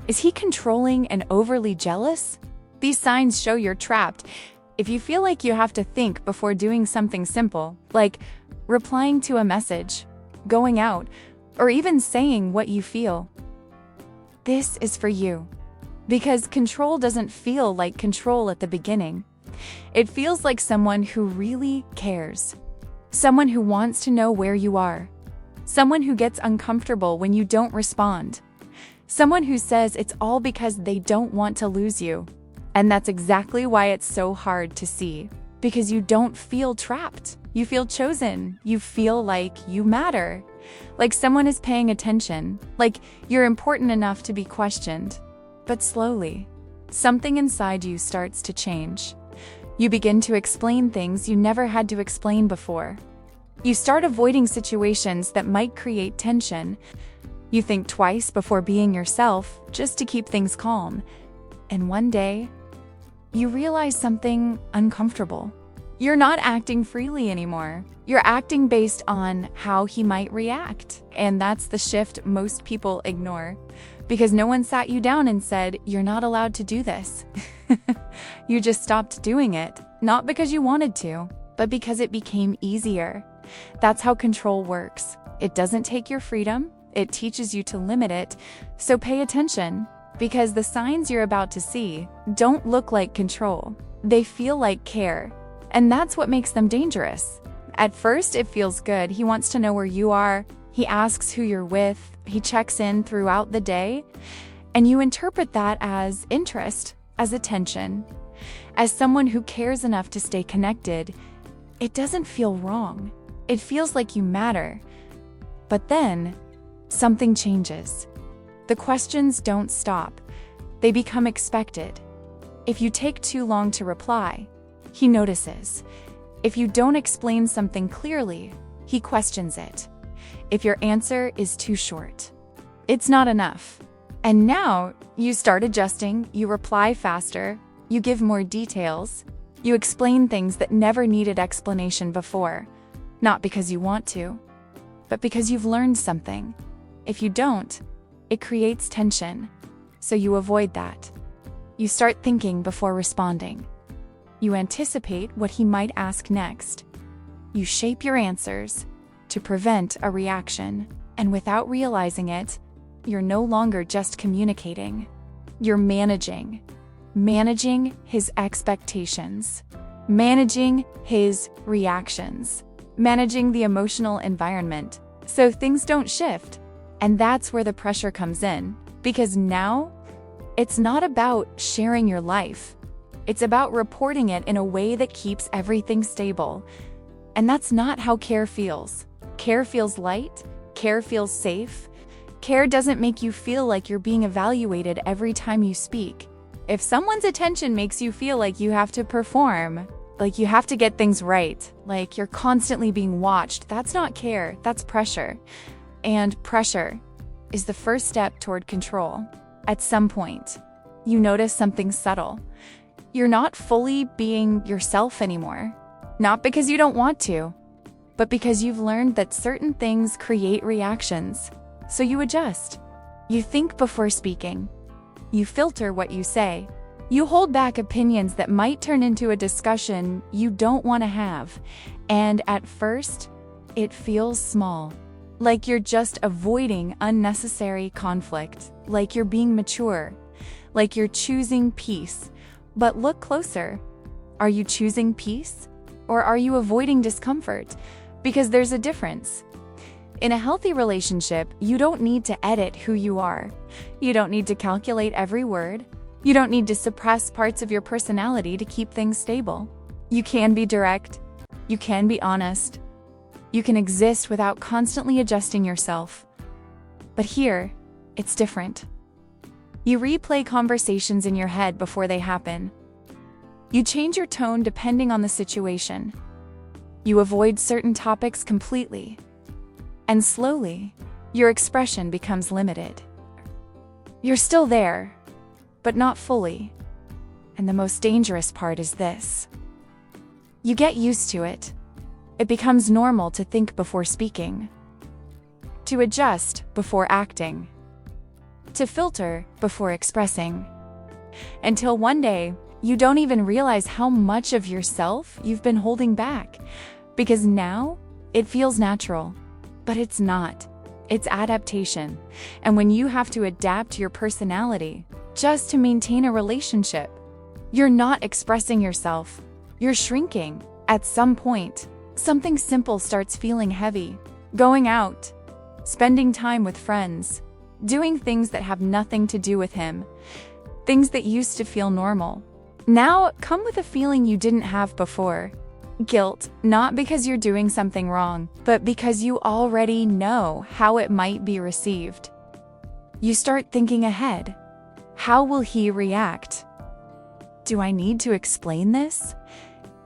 Is he controlling and overly jealous? These signs show you're trapped. If you feel like you have to think before doing something simple, like replying to a message, going out, or even saying what you feel, this is for you. Because control doesn't feel like control at the beginning. It feels like someone who really cares. Someone who wants to know where you are. Someone who gets uncomfortable when you don't respond. Someone who says it's all because they don't want to lose you. And that's exactly why it's so hard to see. Because you don't feel trapped. You feel chosen. You feel like you matter. Like someone is paying attention. Like you're important enough to be questioned. But slowly, something inside you starts to change. You begin to explain things you never had to explain before. You start avoiding situations that might create tension. You think twice before being yourself, just to keep things calm. And one day, you realize something uncomfortable. You're not acting freely anymore. You're acting based on how he might react. And that's the shift most people ignore. Because no one sat you down and said, you're not allowed to do this. You just stopped doing it, not because you wanted to, but because it became easier. That's how control works. It doesn't take your freedom, it teaches you to limit it. So pay attention, because the signs you're about to see don't look like control. They feel like care, and that's what makes them dangerous. At first, it feels good. He wants to know where you are. He asks who you're with. He checks in throughout the day. And you interpret that as interest, as attention. As someone who cares enough to stay connected, it doesn't feel wrong. It feels like you matter. But then, something changes. The questions don't stop. They become expected. If you take too long to reply, he notices. If you don't explain something clearly, he questions it. If your answer is too short, it's not enough. And now, you start adjusting, you reply faster, you give more details, you explain things that never needed explanation before, not because you want to, but because you've learned something. If you don't, it creates tension, so you avoid that. You start thinking before responding. You anticipate what he might ask next. You shape your answers to prevent a reaction, and without realizing it, you're no longer just communicating. You're managing his expectations, managing his reactions, managing the emotional environment, so things don't shift. And that's where the pressure comes in, because now, it's not about sharing your life. It's about reporting it in a way that keeps everything stable. And that's not how care feels. Care feels light. Care feels safe. Care doesn't make you feel like you're being evaluated every time you speak. If someone's attention makes you feel like you have to perform, like you have to get things right, like you're constantly being watched, that's not care, that's pressure. And pressure is the first step toward control. At some point, you notice something subtle. You're not fully being yourself anymore. Not because you don't want to, but because you've learned that certain things create reactions. So you adjust. You think before speaking. You filter what you say. You hold back opinions that might turn into a discussion you don't want to have. And at first, it feels small. Like you're just avoiding unnecessary conflict. Like you're being mature. Like you're choosing peace. But look closer. Are you choosing peace? Or are you avoiding discomfort? Because there's a difference. In a healthy relationship, you don't need to edit who you are. You don't need to calculate every word. You don't need to suppress parts of your personality to keep things stable. You can be direct. You can be honest. You can exist without constantly adjusting yourself. But here, it's different. You replay conversations in your head before they happen. You change your tone depending on the situation. You avoid certain topics completely. And slowly, your expression becomes limited. You're still there, but not fully. And the most dangerous part is this. You get used to it. It becomes normal to think before speaking, to adjust before acting. to filter before expressing. Until one day, you don't even realize how much of yourself you've been holding back, because now it feels natural, but it's not. It's adaptation. And when you have to adapt your personality just to maintain a relationship, you're not expressing yourself. You're shrinking. At some point, something simple starts feeling heavy. Going out, spending time with friends, doing things that have nothing to do with him, things that used to feel normal, now come with a feeling you didn't have before. Guilt, not because you're doing something wrong, but because you already know how it might be received. You start thinking ahead. How will he react? Do I need to explain this?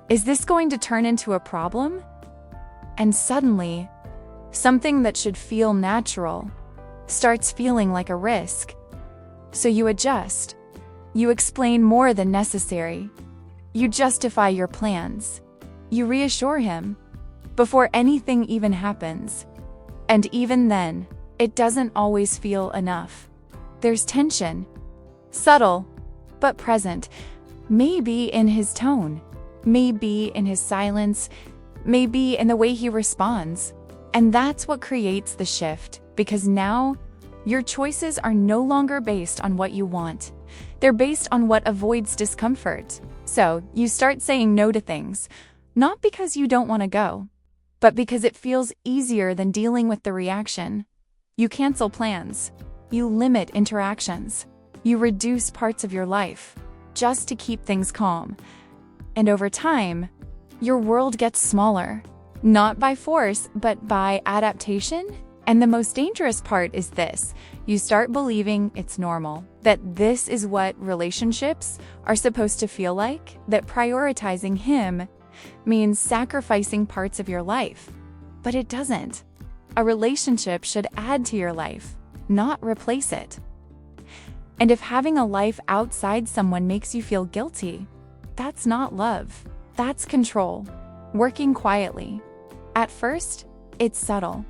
Is this going to turn into a problem? And suddenly, something that should feel natural starts feeling like a risk. So you adjust. You explain more than necessary. You justify your plans. You reassure him before anything even happens. And even then, it doesn't always feel enough. There's tension, subtle, but present, maybe in his tone, maybe in his silence, maybe in the way he responds. And that's what creates the shift, because now your choices are no longer based on what you want. They're based on what avoids discomfort. So you start saying no to things, not because you don't want to go, but because it feels easier than dealing with the reaction. You cancel plans. You limit interactions. You reduce parts of your life just to keep things calm. And over time, your world gets smaller, not by force, but by adaptation. And the most dangerous part is this: you start believing it's normal, that this is what relationships are supposed to feel like, that prioritizing him means sacrificing parts of your life. But it doesn't. A relationship should add to your life, not replace it. And if having a life outside someone makes you feel guilty, that's not love. That's control, working quietly. At first, it's subtle.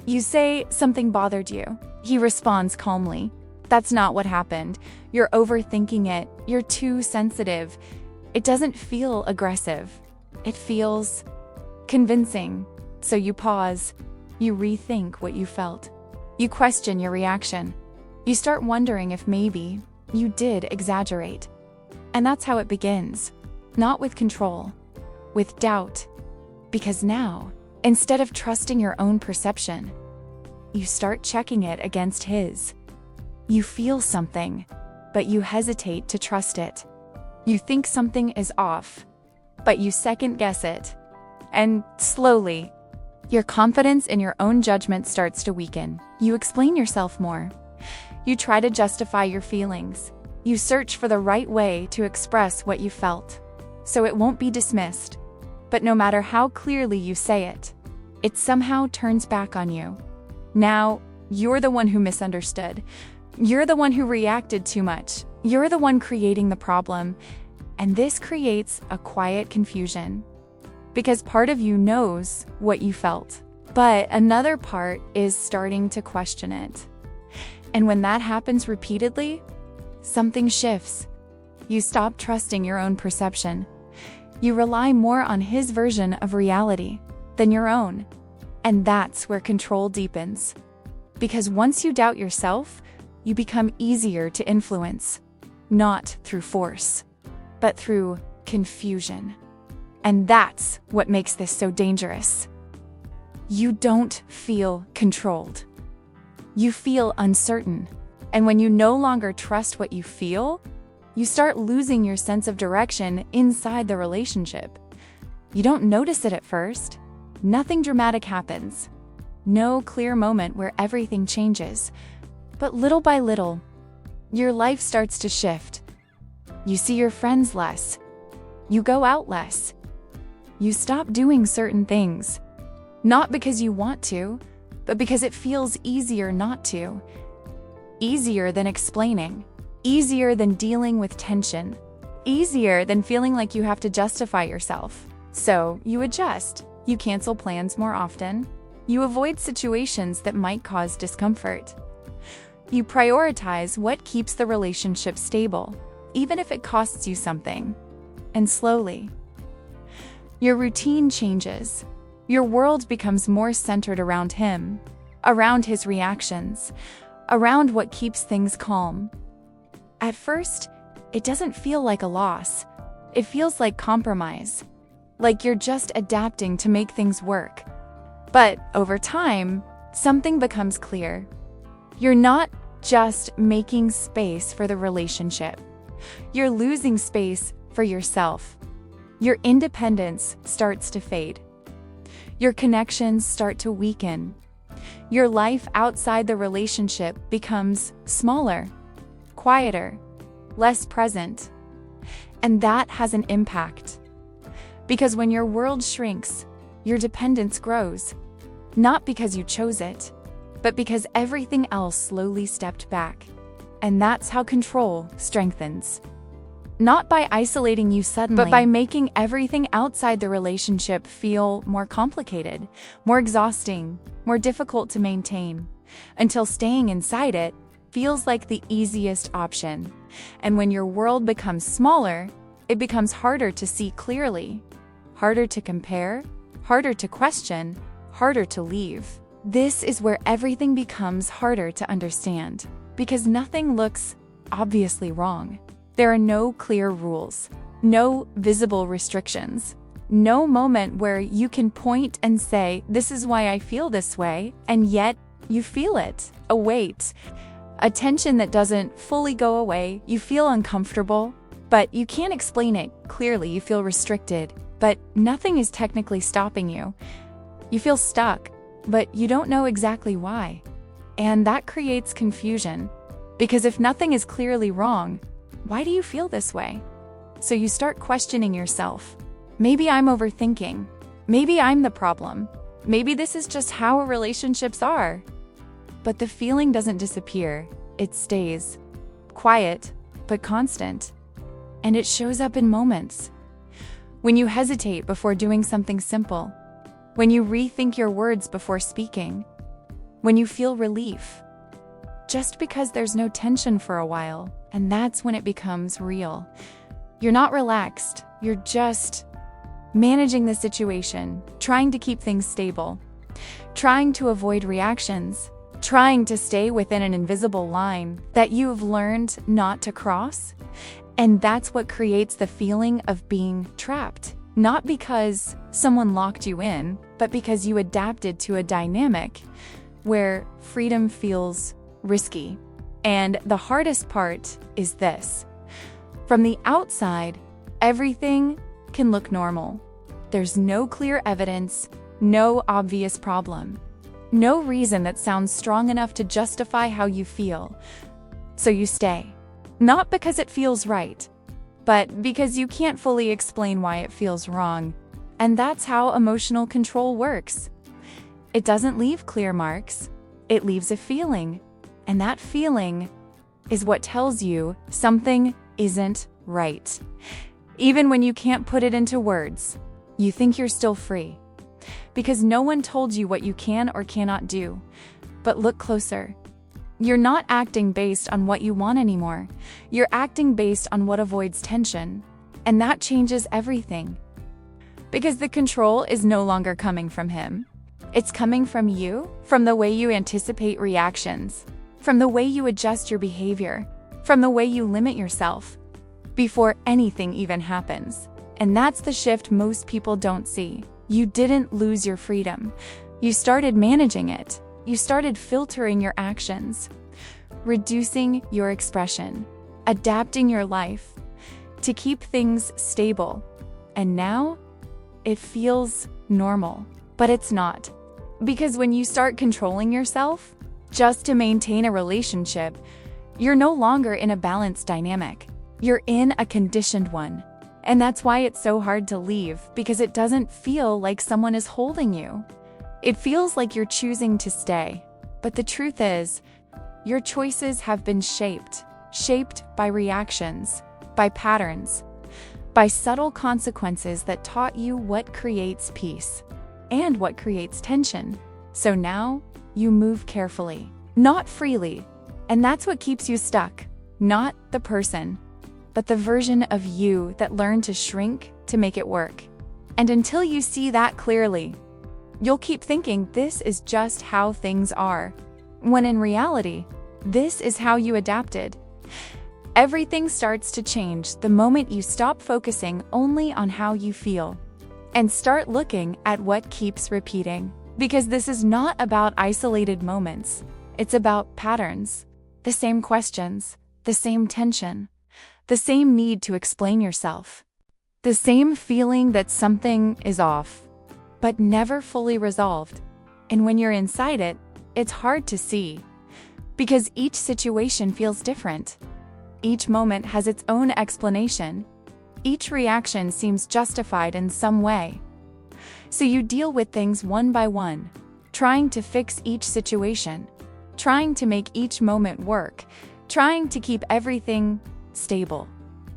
You say something bothered you. He responds calmly. That's not what happened. You're overthinking it. You're too sensitive. It doesn't feel aggressive. It feels convincing. So you pause. You rethink what you felt. You question your reaction. You start wondering if maybe you did exaggerate. And that's how it begins. Not with control, with doubt. Because now, instead of trusting your own perception, you start checking it against his. You feel something, but you hesitate to trust it. You think something is off, but you second guess it. And slowly, your confidence in your own judgment starts to weaken. You explain yourself more. You try to justify your feelings. You search for the right way to express what you felt, so it won't be dismissed. But no matter how clearly you say it, it somehow turns back on you. Now, you're the one who misunderstood. You're the one who reacted too much. You're the one creating the problem. And this creates a quiet confusion. Because part of you knows what you felt, but another part is starting to question it. And when that happens repeatedly, something shifts. You stop trusting your own perception. You rely more on his version of reality than your own. And that's where control deepens. Because once you doubt yourself, you become easier to influence, not through force, but through confusion. And that's what makes this so dangerous. You don't feel controlled. You feel uncertain. And when you no longer trust what you feel, you start losing your sense of direction inside the relationship. You don't notice it at first. Nothing dramatic happens. No clear moment where everything changes. But little by little, your life starts to shift. You see your friends less. You go out less. You stop doing certain things. Not because you want to, but because it feels easier not to. Easier than explaining. Easier than dealing with tension. Easier than feeling like you have to justify yourself. So you adjust. You cancel plans more often. You avoid situations that might cause discomfort. You prioritize what keeps the relationship stable, even if it costs you something. And slowly, your routine changes. Your world becomes more centered around him, around his reactions, around what keeps things calm. At first, it doesn't feel like a loss. It feels like compromise, like you're just adapting to make things work. But over time, something becomes clear. You're not just making space for the relationship. You're losing space for yourself. Your independence starts to fade. Your connections start to weaken. Your life outside the relationship becomes smaller, quieter, less present. And that has an impact. Because when your world shrinks, your dependence grows. Not because you chose it, but because everything else slowly stepped back. And that's how control strengthens. Not by isolating you suddenly, but by making everything outside the relationship feel more complicated, more exhausting, more difficult to maintain, until staying inside it feels like the easiest option. And when your world becomes smaller, it becomes harder to see clearly, harder to compare, harder to question, harder to leave. This is where everything becomes harder to understand, because nothing looks obviously wrong. There are no clear rules, no visible restrictions, no moment where you can point and say, "This is why I feel this way," and yet you feel it. A weight, a tension that doesn't fully go away. You feel uncomfortable, but you can't explain it clearly. You feel restricted, but nothing is technically stopping you. You feel stuck, but you don't know exactly why. And that creates confusion, because if nothing is clearly wrong, why do you feel this way? So you start questioning yourself. Maybe I'm overthinking. Maybe I'm the problem. Maybe this is just how relationships are. But the feeling doesn't disappear. It stays. Quiet, but constant. And it shows up in moments. When you hesitate before doing something simple. When you rethink your words before speaking. When you feel relief. Just because there's no tension for a while. And that's when it becomes real. You're not relaxed. You're just managing the situation, trying to keep things stable, trying to avoid reactions, trying to stay within an invisible line that you've learned not to cross. And that's what creates the feeling of being trapped. Not because someone locked you in, but because you adapted to a dynamic where freedom feels risky. And the hardest part is this. From the outside, everything can look normal. There's no clear evidence, no obvious problem, no reason that sounds strong enough to justify how you feel. So you stay. Not because it feels right, but because you can't fully explain why it feels wrong. And that's how emotional control works. It doesn't leave clear marks. It leaves a feeling. And that feeling is what tells you something isn't right. Even when you can't put it into words, you think you're still free. Because no one told you what you can or cannot do. But look closer. You're not acting based on what you want anymore. You're acting based on what avoids tension. And that changes everything. Because the control is no longer coming from him. It's coming from you, from the way you anticipate reactions, from the way you adjust your behavior, from the way you limit yourself before anything even happens. And that's the shift most people don't see. You didn't lose your freedom. You started managing it. You started filtering your actions, reducing your expression, adapting your life to keep things stable. And now it feels normal, but it's not. Because when you start controlling yourself just to maintain a relationship, you're no longer in a balanced dynamic. You're in a conditioned one. And that's why it's so hard to leave, because it doesn't feel like someone is holding you. It feels like you're choosing to stay. But the truth is, your choices have been shaped by reactions, by patterns, by subtle consequences that taught you what creates peace and what creates tension. So now, you move carefully, not freely, And that's what keeps you stuck, not the person, but the version of you that learned to shrink to make it work. And until you see that clearly, you'll keep thinking this is just how things are, when in reality, this is how you adapted. Everything starts to change the moment you stop focusing only on how you feel and start looking at what keeps repeating. Because this is not about isolated moments, it's about patterns, the same questions, the same tension, the same need to explain yourself, the same feeling that something is off, but never fully resolved. And when you're inside it, it's hard to see, because each situation feels different. Each moment has its own explanation. Each reaction seems justified in some way. So you deal with things one by one, trying to fix each situation, trying to make each moment work, trying to keep everything stable.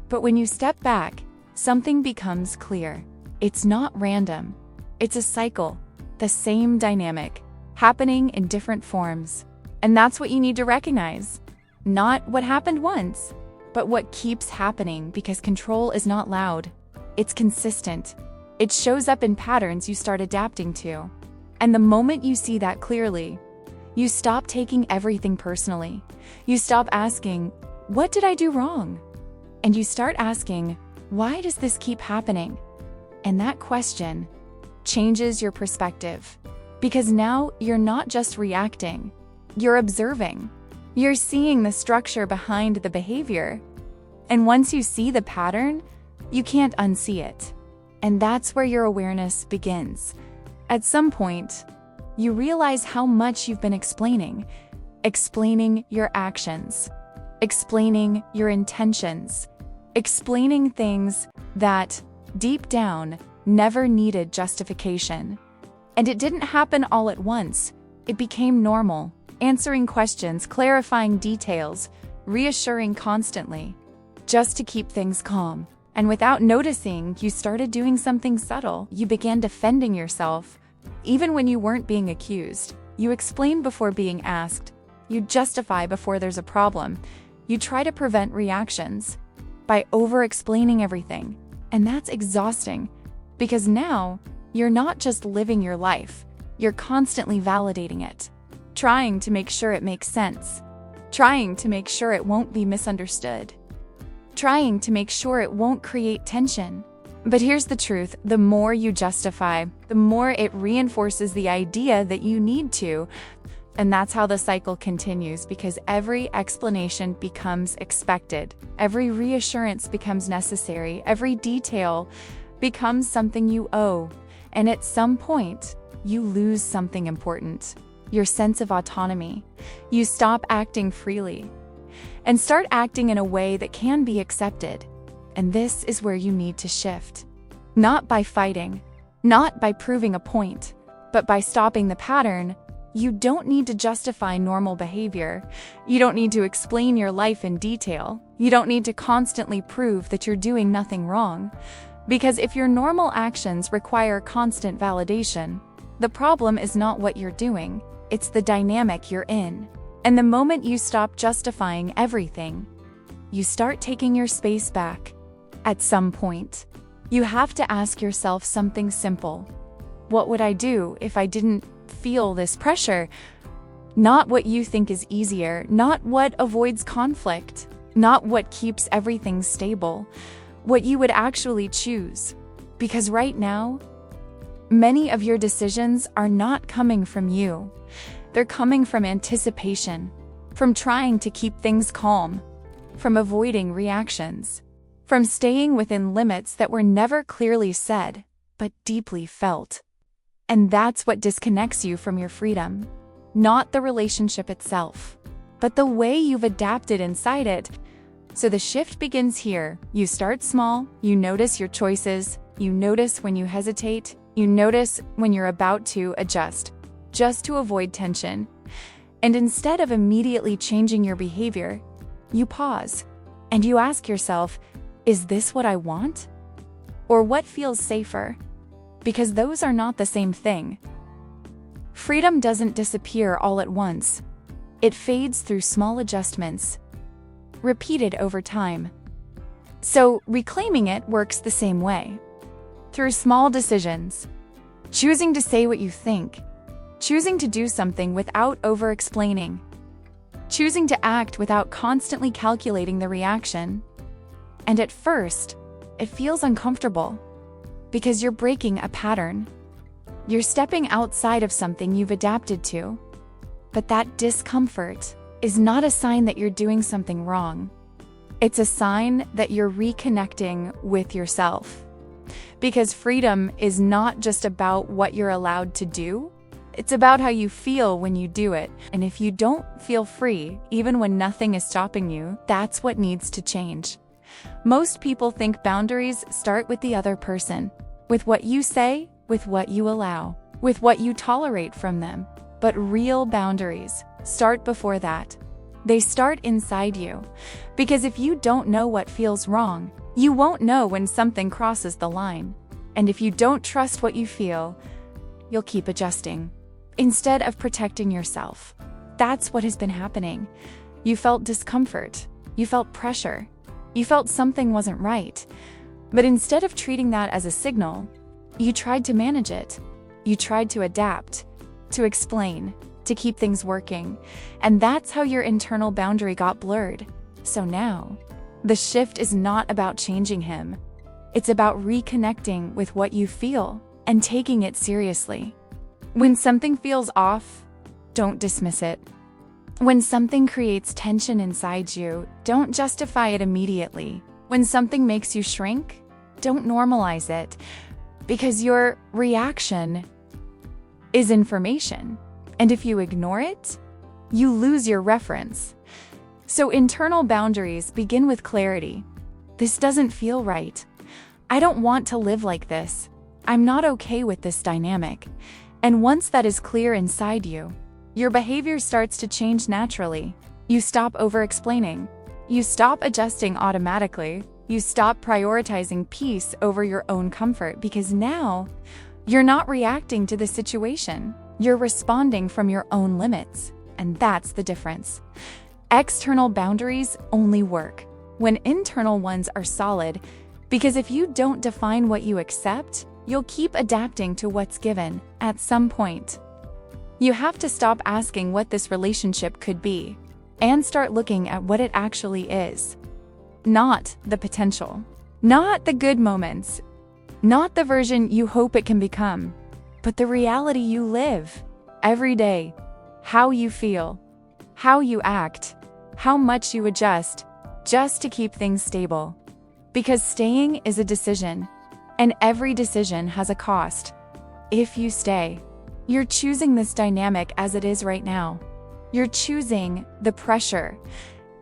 But when you step back, something becomes clear. It's not random. It's a cycle, the same dynamic, happening in different forms. And that's what you need to recognize. Not what happened once, but what keeps happening, because control is not loud. It's consistent. It shows up in patterns you start adapting to. And the moment you see that clearly, you stop taking everything personally. You stop asking, what did I do wrong? And you start asking, why does this keep happening? And that question changes your perspective. Because now you're not just reacting, you're observing. You're seeing the structure behind the behavior. And once you see the pattern, you can't unsee it. And that's where your awareness begins. At some point, you realize how much you've been explaining your actions, explaining your intentions, explaining things that, deep down, never needed justification. And it didn't happen all at once. It became normal, answering questions, clarifying details, reassuring constantly, just to keep things calm. And without noticing, you started doing something subtle. You began defending yourself, even when you weren't being accused. You explain before being asked. You justify before there's a problem. You try to prevent reactions by over-explaining everything. And that's exhausting, because now you're not just living your life, you're constantly validating it, trying to make sure it makes sense, trying to make sure it won't be misunderstood, trying to make sure it won't create tension. But here's the truth: the more you justify, the more it reinforces the idea that you need to. And that's how the cycle continues, because every explanation becomes expected, every reassurance becomes necessary, every detail becomes something you owe. And at some point, you lose something important: your sense of autonomy. You stop acting freely and start acting in a way that can be accepted. And this is where you need to shift. Not by fighting, not by proving a point, but by stopping the pattern. You don't need to justify normal behavior. You don't need to explain your life in detail. You don't need to constantly prove that you're doing nothing wrong. Because if your normal actions require constant validation, the problem is not what you're doing, it's the dynamic you're in. And the moment you stop justifying everything, you start taking your space back. At some point, you have to ask yourself something simple. What would I do if I didn't feel this pressure? Not what you think is easier, not what avoids conflict, not what keeps everything stable, what you would actually choose. Because right now, many of your decisions are not coming from you. They're coming from anticipation, from trying to keep things calm, from avoiding reactions, from staying within limits that were never clearly said, but deeply felt. And that's what disconnects you from your freedom. Not the relationship itself, but the way you've adapted inside it. So the shift begins here. You start small, you notice your choices, you notice when you hesitate, you notice when you're about to adjust, just to avoid tension. And instead of immediately changing your behavior, you pause and you ask yourself, is this what I want? Or what feels safer? Because those are not the same thing. Freedom doesn't disappear all at once. It fades through small adjustments, repeated over time. So, reclaiming it works the same way. Through small decisions, choosing to say what you think, choosing to do something without over-explaining, choosing to act without constantly calculating the reaction. And at first, it feels uncomfortable because you're breaking a pattern. You're stepping outside of something you've adapted to. But that discomfort is not a sign that you're doing something wrong. It's a sign that you're reconnecting with yourself. Because freedom is not just about what you're allowed to do, it's about how you feel when you do it. And if you don't feel free, even when nothing is stopping you, that's what needs to change. Most people think boundaries start with the other person, with what you say, with what you allow, with what you tolerate from them. But real boundaries start before that. They start inside you. Because if you don't know what feels wrong, you won't know when something crosses the line. And if you don't trust what you feel, you'll keep adjusting instead of protecting yourself. That's what has been happening. You felt discomfort. You felt pressure. You felt something wasn't right. But instead of treating that as a signal, you tried to manage it. You tried to adapt, to explain, to keep things working. And that's how your internal boundary got blurred. So now, the shift is not about changing him. It's about reconnecting with what you feel and taking it seriously. When something feels off, don't dismiss it. When something creates tension inside you, don't justify it immediately. When something makes you shrink, don't normalize it. Because your reaction is information. And if you ignore it, you lose your reference. So internal boundaries begin with clarity. This doesn't feel right. I don't want to live like this. I'm not okay with this dynamic. And once that is clear inside you, your behavior starts to change naturally. You stop over-explaining. You stop adjusting automatically. You stop prioritizing peace over your own comfort because now you're not reacting to the situation. You're responding from your own limits. And that's the difference. External boundaries only work when internal ones are solid, because if you don't define what you accept, you'll keep adapting to what's given at some point. You have to stop asking what this relationship could be and start looking at what it actually is. Not the potential, not the good moments, not the version you hope it can become, but the reality you live every day, how you feel, how you act, how much you adjust just to keep things stable. Because staying is a decision, and every decision has a cost. If you stay, you're choosing this dynamic as it is right now. You're choosing the pressure,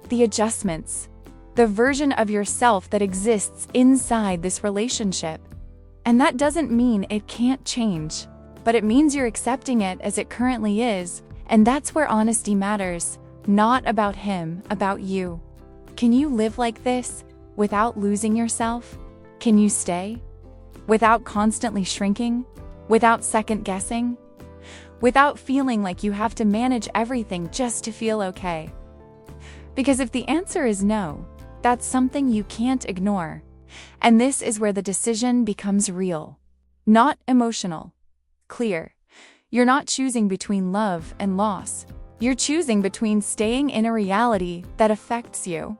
the adjustments, the version of yourself that exists inside this relationship. And that doesn't mean it can't change, but it means you're accepting it as it currently is. And that's where honesty matters, not about him, about you. Can you live like this without losing yourself? Can you stay without constantly shrinking, without second guessing, without feeling like you have to manage everything just to feel okay? Because if the answer is no, that's something you can't ignore. And this is where the decision becomes real, not emotional, clear. You're not choosing between love and loss. You're choosing between staying in a reality that affects you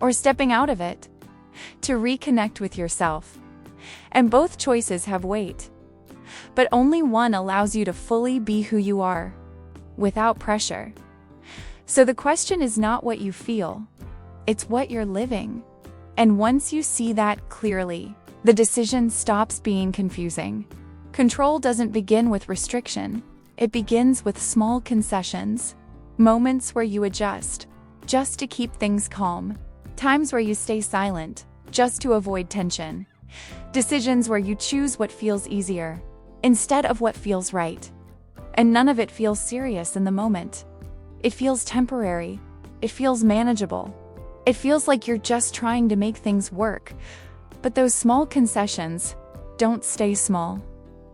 or stepping out of it to reconnect with yourself. And both choices have weight, but only one allows you to fully be who you are without pressure. So the question is not what you feel, it's what you're living. And once you see that clearly, the decision stops being confusing. Control doesn't begin with restriction. It begins with small concessions, moments where you adjust, just to keep things calm, times where you stay silent, just to avoid tension, decisions where you choose what feels easier, instead of what feels right. And none of it feels serious in the moment. It feels temporary. It feels manageable. It feels like you're just trying to make things work. But those small concessions don't stay small.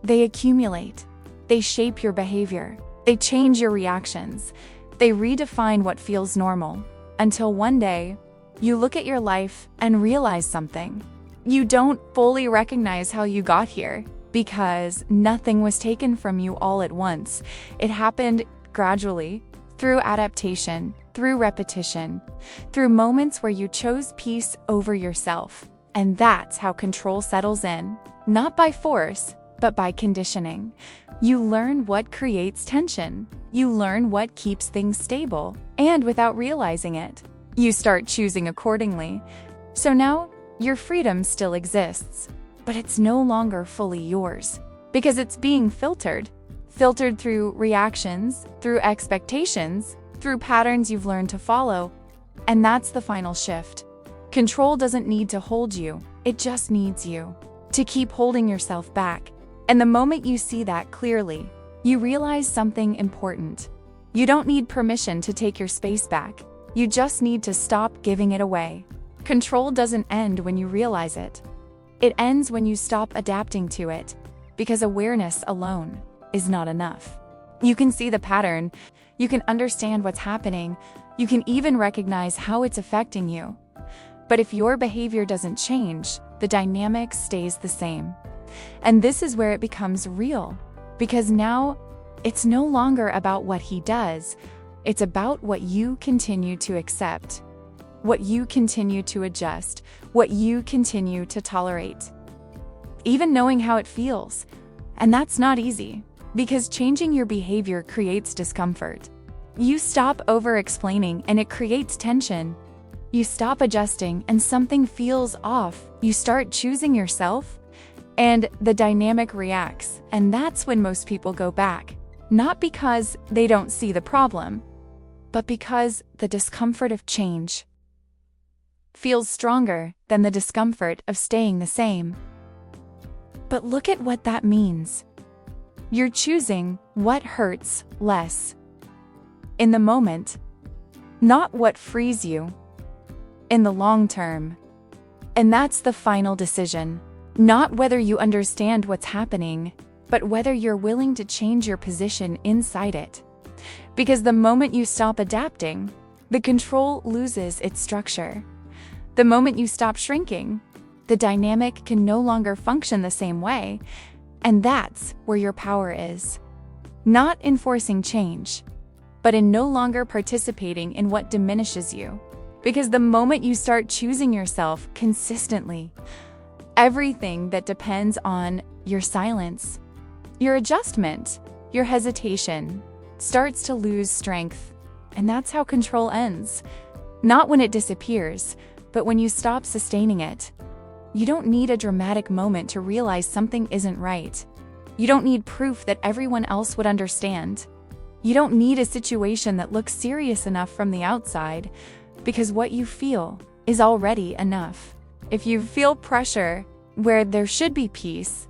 They accumulate. They shape your behavior. They change your reactions. They redefine what feels normal, until one day, you look at your life and realize something. You don't fully recognize how you got here, because nothing was taken from you all at once. It happened gradually, through adaptation, through repetition, through moments where you chose peace over yourself. And that's how control settles in, not by force, but by conditioning. You learn what creates tension. You learn what keeps things stable, and without realizing it, you start choosing accordingly. So now, your freedom still exists, but it's no longer fully yours, because it's being filtered through reactions, through expectations, through patterns you've learned to follow. And that's the final shift. Control doesn't need to hold you, it just needs you to keep holding yourself back. And the moment you see that clearly, you realize something important. You don't need permission to take your space back. You just need to stop giving it away. Control doesn't end when you realize it. It ends when you stop adapting to it, because awareness alone is not enough. You can see the pattern, you can understand what's happening, you can even recognize how it's affecting you. But if your behavior doesn't change, the dynamic stays the same. And this is where it becomes real, because now it's no longer about what he does, it's about what you continue to accept, what you continue to adjust, what you continue to tolerate. Even knowing how it feels. And that's not easy, because changing your behavior creates discomfort. You stop over-explaining and it creates tension. You stop adjusting and something feels off. You start choosing yourself, and the dynamic reacts. And that's when most people go back. Not because they don't see the problem, but because the discomfort of change feels stronger than the discomfort of staying the same. But look at what that means. You're choosing what hurts less in the moment, not what frees you in the long term. And that's the final decision. Not whether you understand what's happening, but whether you're willing to change your position inside it. Because the moment you stop adapting, the control loses its structure. The moment you stop shrinking, the dynamic can no longer function the same way. And that's where your power is. Not in forcing change, but in no longer participating in what diminishes you. Because the moment you start choosing yourself consistently, everything that depends on your silence, your adjustment, your hesitation, starts to lose strength. And that's how control ends. Not when it disappears, but when you stop sustaining it. You don't need a dramatic moment to realize something isn't right. You don't need proof that everyone else would understand. You don't need a situation that looks serious enough from the outside, because what you feel is already enough. If you feel pressure where there should be peace,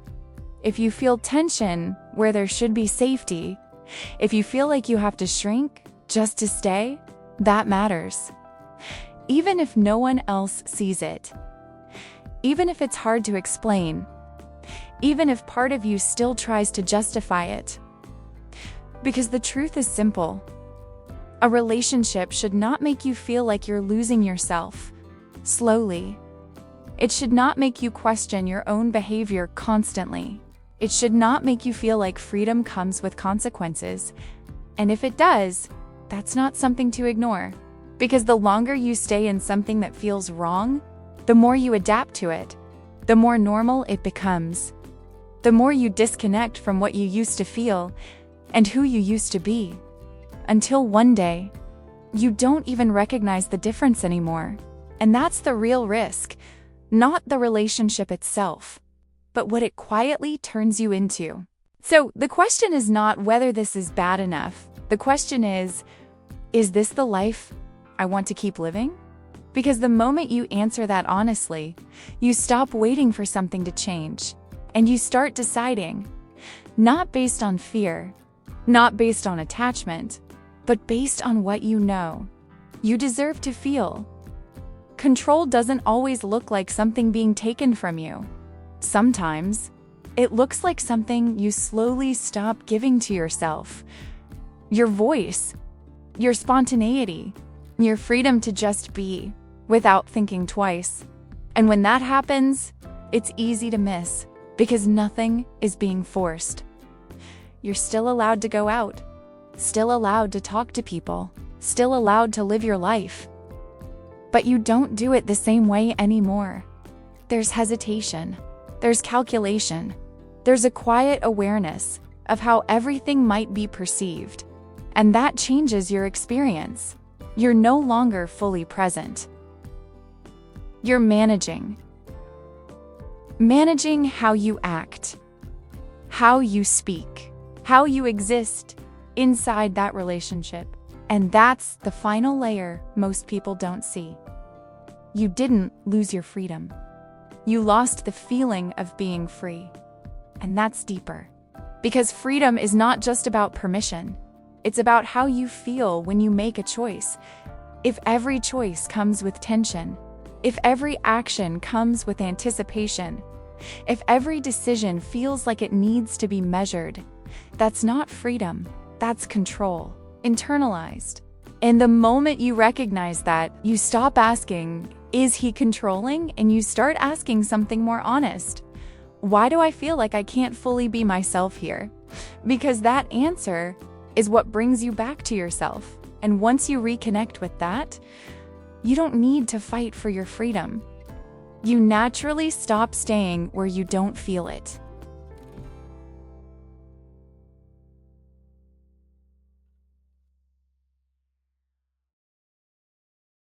if you feel tension where there should be safety, if you feel like you have to shrink just to stay, that matters. Even if no one else sees it. Even if it's hard to explain. Even if part of you still tries to justify it. Because the truth is simple. A relationship should not make you feel like you're losing yourself slowly. It should not make you question your own behavior constantly. It should not make you feel like freedom comes with consequences. And if it does, that's not something to ignore. Because the longer you stay in something that feels wrong, the more you adapt to it, the more normal it becomes. The more you disconnect from what you used to feel and who you used to be. Until one day, you don't even recognize the difference anymore. And that's the real risk, not the relationship itself, but what it quietly turns you into. So the question is not whether this is bad enough. The question is this the life I want to keep living? Because the moment you answer that honestly, you stop waiting for something to change, and you start deciding, not based on fear, not based on attachment, but based on what you know you deserve to feel. Control doesn't always look like something being taken from you. Sometimes, it looks like something you slowly stop giving to yourself. Your voice, your spontaneity, your freedom to just be without thinking twice. And when that happens, it's easy to miss because nothing is being forced. You're still allowed to go out, still allowed to talk to people, still allowed to live your life. But you don't do it the same way anymore. There's hesitation, there's calculation, there's a quiet awareness of how everything might be perceived. And that changes your experience. You're no longer fully present. You're managing how you act, how you speak, how you exist inside that relationship. And that's the final layer most people don't see. You didn't lose your freedom. You lost the feeling of being free. And that's deeper. Because freedom is not just about permission. It's about how you feel when you make a choice. If every choice comes with tension, if every action comes with anticipation, if every decision feels like it needs to be measured, that's not freedom, that's control, internalized. And the moment you recognize that, you stop asking, is he controlling? And you start asking something more honest. Why do I feel like I can't fully be myself here? Because that answer is what brings you back to yourself. And once you reconnect with that, you don't need to fight for your freedom. You naturally stop staying where you don't feel it.